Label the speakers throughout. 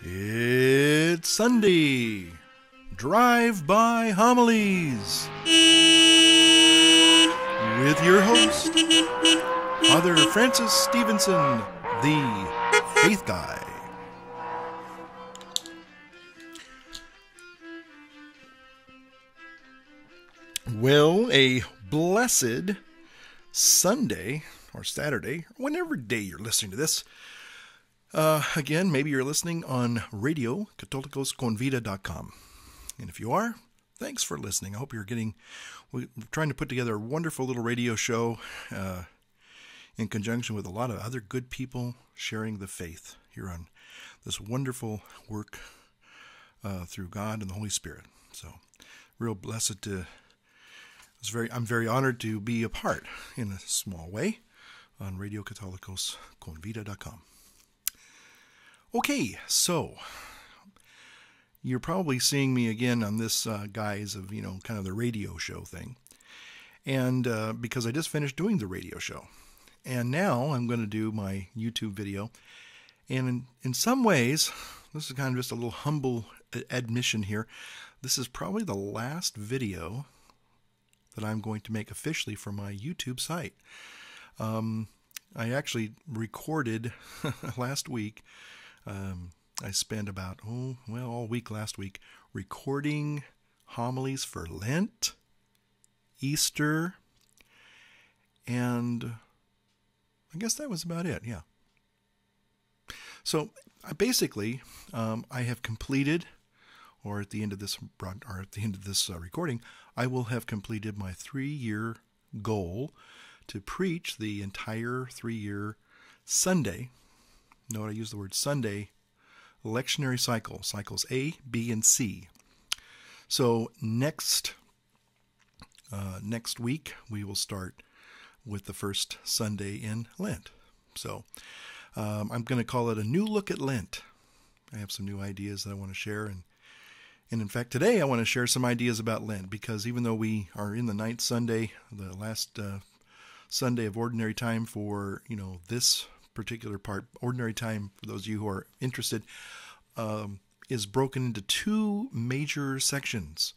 Speaker 1: It's Sunday. Drive-by homilies with your host, Father Francis Stevenson, the Faith Guy. Well, a blessed Sunday or Saturday, or whenever day you're listening to this. Again, maybe you're listening on radio, catolicosconvida.com. And if you are, thanks for listening. I hope we're trying to put together a wonderful little radio show in conjunction with a lot of other good people sharing the faith here on this wonderful work through God and the Holy Spirit. So, real blessed to... I'm very honored to be a part, in a small way, on radiocatolicosconvida.com. Okay, so you're probably seeing me again on this guise of, kind of the radio show thing. And because I just finished doing the radio show. And now I'm going to do my YouTube video. And in some ways, this is kind of just a little humble admission here. This is probably the last video that I'm going to make officially for my YouTube site. I actually recorded last week. I spent about, all week last week recording homilies for Lent, Easter, and I guess that was about it, yeah. So basically, I have completed, or at the end of this recording, I will have completed my 3-year goal to preach the entire 3-year Sunday. Note I use the word Sunday lectionary cycle, cycles A, B, and C. So next week we will start with the first Sunday in Lent. So I'm going to call it a new look at Lent. I have some new ideas that I want to share, and in fact today I want to share some ideas about Lent, because even though we are in the ninth Sunday, the last Sunday of ordinary time for this particular part, ordinary time, for those of you who are interested, is broken into two major sections.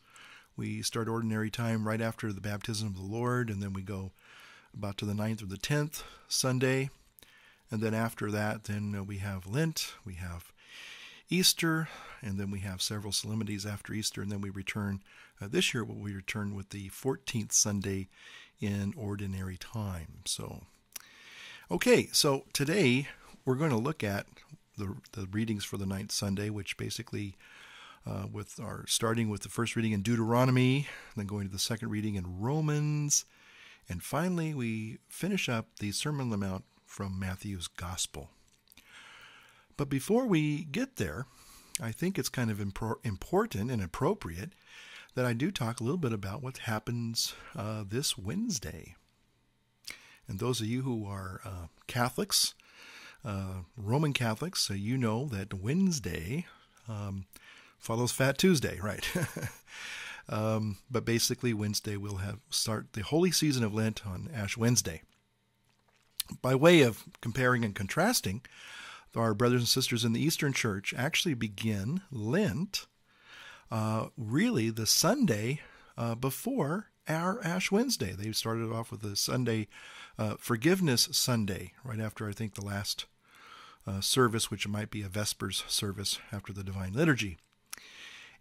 Speaker 1: We start ordinary time right after the baptism of the Lord, and then we go about to the 9th or the 10th Sunday, and then after that, then we have Lent, we have Easter, and then we have several solemnities after Easter, and then we return. This year we return with the 14th Sunday in ordinary time. So, okay, so today we're going to look at the readings for the ninth Sunday, which basically starting with the first reading in Deuteronomy, then going to the second reading in Romans, and finally we finish up the Sermon on the Mount from Matthew's Gospel. But before we get there, I think it's kind of important and appropriate that I do talk a little bit about what happens this Wednesday. And those of you who are Catholics, Roman Catholics, you know that Wednesday follows Fat Tuesday, right? But basically Wednesday we'll start the holy season of Lent on Ash Wednesday. By way of comparing and contrasting, our brothers and sisters in the Eastern Church actually begin Lent really the Sunday before our Ash Wednesday. They started off with the Sunday, Forgiveness Sunday, right after, I think, the last service, which might be a Vespers service after the Divine Liturgy.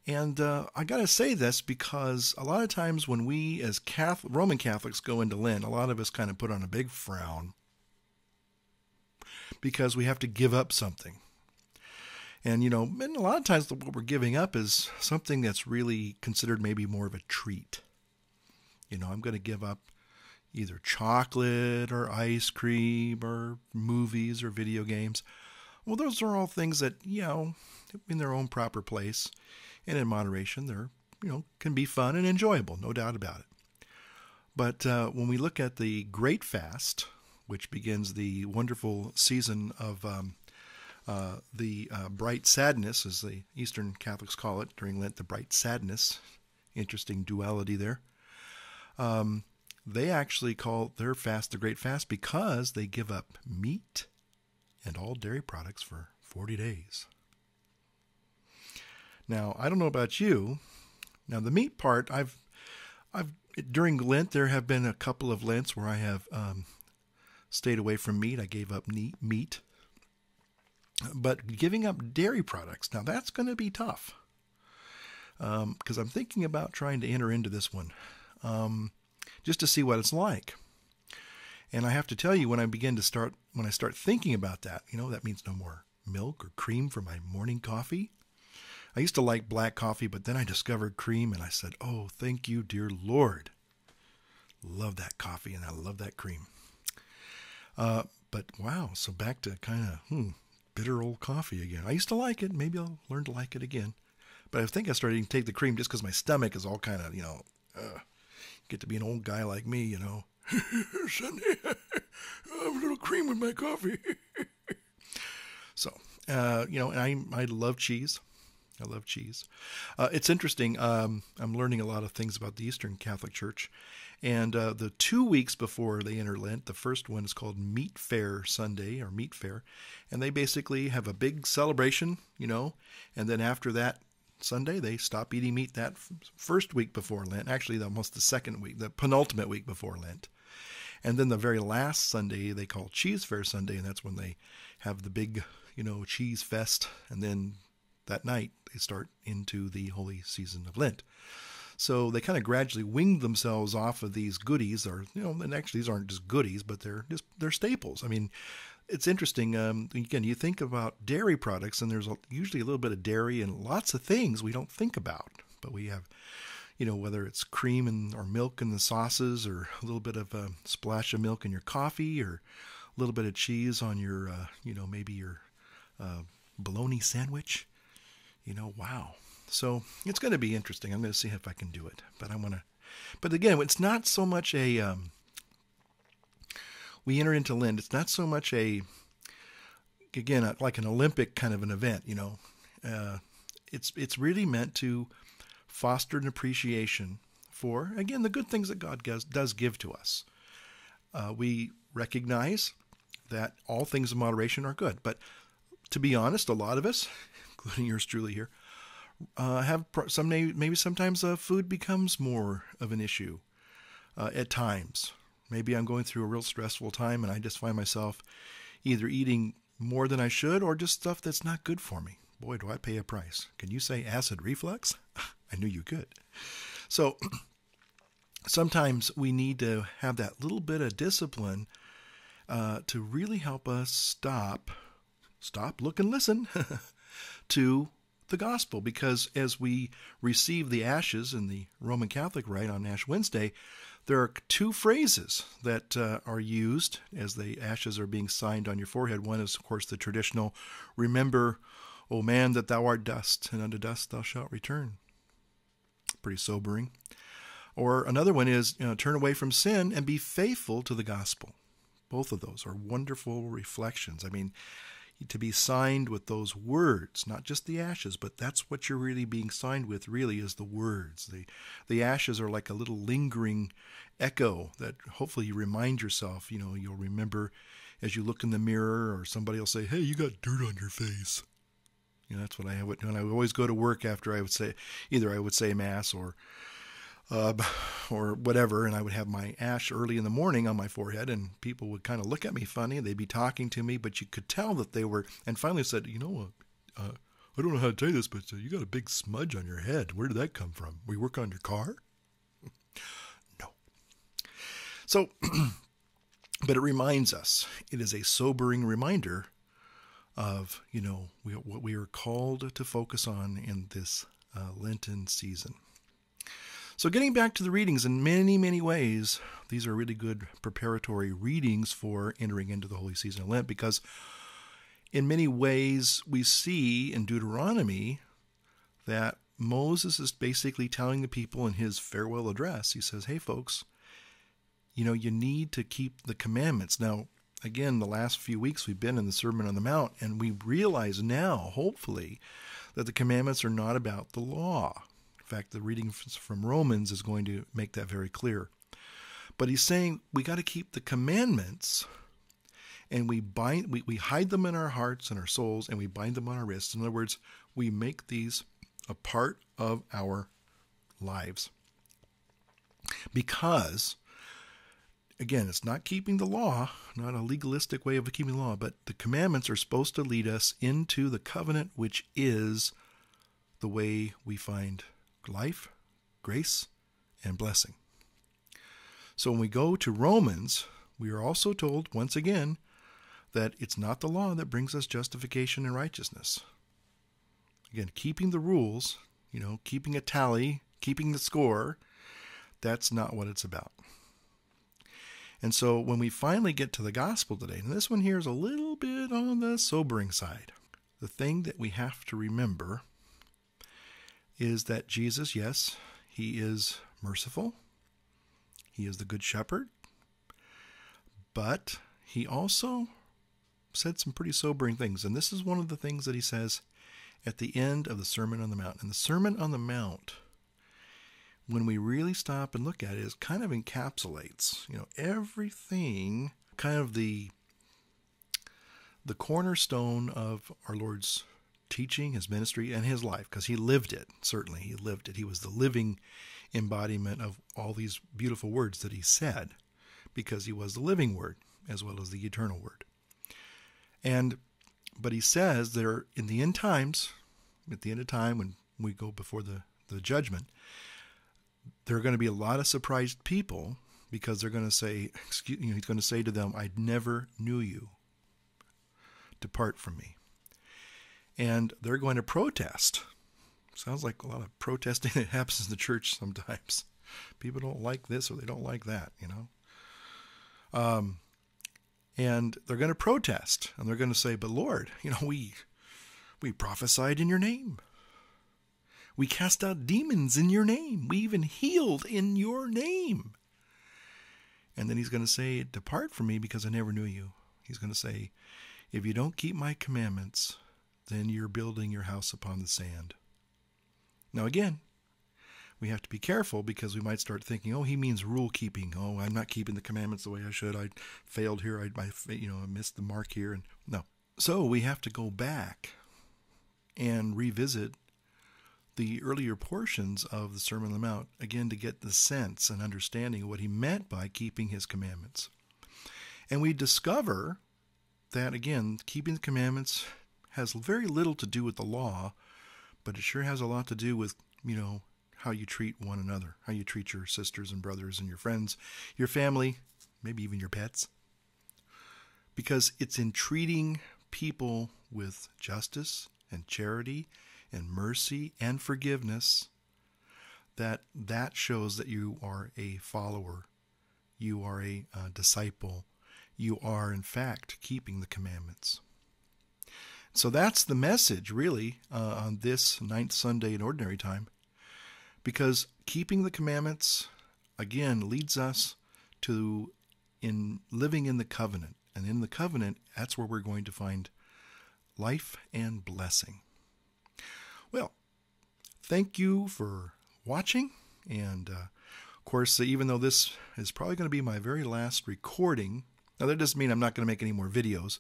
Speaker 1: And I got to say this because a lot of times when we as Roman Catholics go into Lent, a lot of us kind of put on a big frown because we have to give up something. And, and a lot of times what we're giving up is something that's really considered maybe more of a treat. I'm going to give up either chocolate or ice cream or movies or video games. Well, those are all things that, in their own proper place and in moderation, they're, can be fun and enjoyable, no doubt about it. But when we look at the Great Fast, which begins the wonderful season of the bright sadness, as the Eastern Catholics call it during Lent, the bright sadness. Interesting duality there. They actually call their fast the Great Fast because they give up meat and all dairy products for 40 days. Now, I don't know about you. Now, the meat part, I've during Lent, there have been a couple of Lents where I have stayed away from meat. I gave up meat. But giving up dairy products, now that's going to be tough. Because I'm thinking about trying to enter into this one just to see what it's like. And I have to tell you, when I start thinking about that, that means no more milk or cream for my morning coffee. I used to like black coffee, but then I discovered cream and I said, oh, thank you, dear Lord. Love that coffee and I love that cream. But wow, so back to kind of bitter old coffee again. I used to like it. Maybe I'll learn to like it again. But I think I started to take the cream just because my stomach is all kind of, get to be an old guy like me, Sunday, I have a little cream with my coffee. So, and I love cheese. I love cheese. It's interesting. I'm learning a lot of things about the Eastern Catholic Church. And the 2 weeks before they enter Lent, the first one is called Meat Fair Sunday or Meat Fair. And they basically have a big celebration, and then after that Sunday, they stop eating meat that first week before Lent. Actually, almost the second week, the penultimate week before Lent. And then the very last Sunday, they call Cheese Fair Sunday, and that's when they have the big, cheese fest. And then that night, they start into the holy season of Lent. So they kind of gradually wing themselves off of these goodies, or, and actually these aren't just goodies, but they're staples. I mean, it's interesting. Again, you think about dairy products, and there's usually a little bit of dairy and lots of things we don't think about. But we have, whether it's cream or milk in the sauces, or a little bit of a splash of milk in your coffee, or a little bit of cheese on your, maybe your bologna sandwich. Wow. So it's going to be interesting. I'm going to see if I can do it. But again, it's not so much we enter into Lent. It's not so much like an Olympic kind of an event, It's really meant to foster an appreciation for, again, the good things that God does give to us. We recognize that all things in moderation are good. But to be honest, a lot of us, including yours truly here, sometimes food becomes more of an issue at times. Maybe I'm going through a real stressful time and I just find myself either eating more than I should or just stuff that's not good for me. Boy, do I pay a price. Can you say acid reflux? I knew you could. So sometimes we need to have that little bit of discipline to really help us stop, look, and listen to the gospel, because as we receive the ashes in the Roman Catholic rite on Ash Wednesday, there are two phrases that are used as the ashes are being signed on your forehead. One is, of course, the traditional, "Remember, O man, that thou art dust, and unto dust thou shalt return." Pretty sobering. Or another one is, "Turn away from sin and be faithful to the gospel." Both of those are wonderful reflections. I mean, to be signed with those words, not just the ashes, but that's what you're really being signed with, really, is the words. The ashes are like a little lingering echo that hopefully you remind yourself, you'll remember as you look in the mirror, or somebody will say, "Hey, you got dirt on your face." That's what I would, when I would always go to work after I would say Mass or whatever, and I would have my ash early in the morning on my forehead, and people would kind of look at me funny. They'd be talking to me, but you could tell that they were, and finally said, I don't know how to tell you this, but you got a big smudge on your head. Where did that come from? Were you working on your car? No. So, but it reminds us, it is a sobering reminder of, what we are called to focus on in this Lenten season. So getting back to the readings, in many, many ways, these are really good preparatory readings for entering into the holy season of Lent, because in many ways we see in Deuteronomy that Moses is basically telling the people in his farewell address, he says, "Hey folks, you need to keep the commandments." Now, again, the last few weeks we've been in the Sermon on the Mount, and we realize now, hopefully, that the commandments are not about the law. In fact, the reading from Romans is going to make that very clear. But he's saying we got to keep the commandments, and we hide them in our hearts and our souls, and we bind them on our wrists. In other words, we make these a part of our lives. Because, again, it's not keeping the law, not a legalistic way of keeping the law, but the commandments are supposed to lead us into the covenant, which is the way we find life, grace, and blessing. So when we go to Romans, we are also told, once again, that it's not the law that brings us justification and righteousness. Again, keeping the rules, keeping a tally, keeping the score, that's not what it's about. And so when we finally get to the gospel today, and this one here is a little bit on the sobering side, the thing that we have to remember is that Jesus, yes, he is merciful. He is the good shepherd. But he also said some pretty sobering things. And this is one of the things that he says at the end of the Sermon on the Mount. And the Sermon on the Mount, when we really stop and look at it, it kind of encapsulates, everything, kind of the cornerstone of our Lord's teaching, his ministry, and his life, because he lived it. Certainly, he lived it. He was the living embodiment of all these beautiful words that he said, because he was the living word as well as the eternal word. But he says there in the end times, at the end of time when we go before the judgment, there are going to be a lot of surprised people, because they're going to say, he's going to say to them, I never knew you. Depart from me. And they're going to protest. Sounds like a lot of protesting that happens in the church sometimes. People don't like this or they don't like that, And they're going to protest. And they're going to say, but Lord, we prophesied in your name. We cast out demons in your name. We even healed in your name. And then he's going to say, depart from me because I never knew you. He's going to say, if you don't keep my commandments, then you're building your house upon the sand. Now again, we have to be careful, because we might start thinking, oh, he means rule keeping. Oh, I'm not keeping the commandments the way I should. I failed here. I missed the mark here. And no. So we have to go back and revisit the earlier portions of the Sermon on the Mount, again, to get the sense and understanding of what he meant by keeping his commandments. And we discover that, again, keeping the commandments has very little to do with the law, but it sure has a lot to do with, how you treat one another, how you treat your sisters and brothers and your friends, your family, maybe even your pets. Because it's in treating people with justice and charity and mercy and forgiveness that shows that you are a follower, you are a disciple, you are in fact keeping the commandments. So that's the message, really, on this 9th Sunday in Ordinary Time, because keeping the commandments, again, leads us to living in the covenant. And in the covenant, that's where we're going to find life and blessing. Well, thank you for watching. And, of course, even though this is probably going to be my very last recording, now that doesn't mean I'm not going to make any more videos,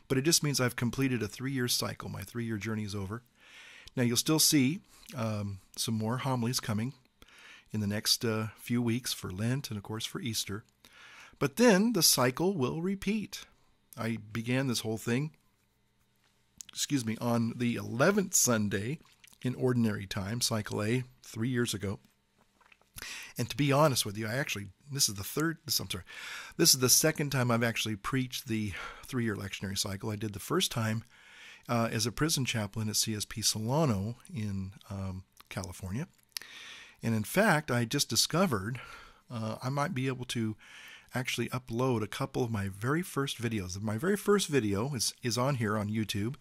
Speaker 1: but it just means I've completed a 3-year cycle. My 3-year journey is over. Now, you'll still see some more homilies coming in the next few weeks for Lent and, of course, for Easter. But then the cycle will repeat. I began this whole thing, on the 11th Sunday in Ordinary Time, Cycle A, 3 years ago. And to be honest with you, this is the second time I've actually preached the 3-year lectionary cycle. I did the first time as a prison chaplain at CSP Solano in California. And in fact, I just discovered I might be able to actually upload a couple of my very first videos. My very first video is on here on YouTube.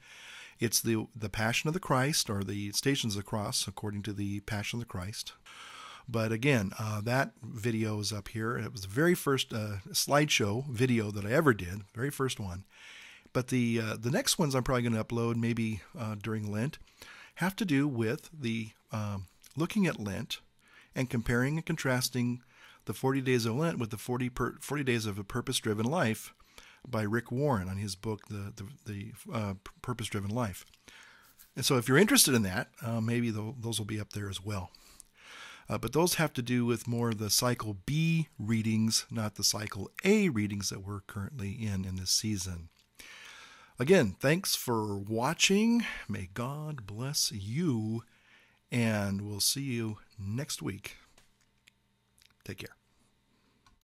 Speaker 1: It's the Passion of the Christ, or the Stations of the Cross, according to the Passion of the Christ. But again, that video is up here. It was the very first slideshow video that I ever did, very first one. But the next ones I'm probably going to upload maybe during Lent have to do with the looking at Lent and comparing and contrasting the 40 Days of Lent with the 40 Days of a Purpose-Driven Life by Rick Warren on his book, The Purpose-Driven Life. And so if you're interested in that, maybe those will be up there as well. But those have to do with more of the Cycle B readings, not the Cycle A readings that we're currently in this season. Again, thanks for watching. May God bless you, and we'll see you next week. Take care.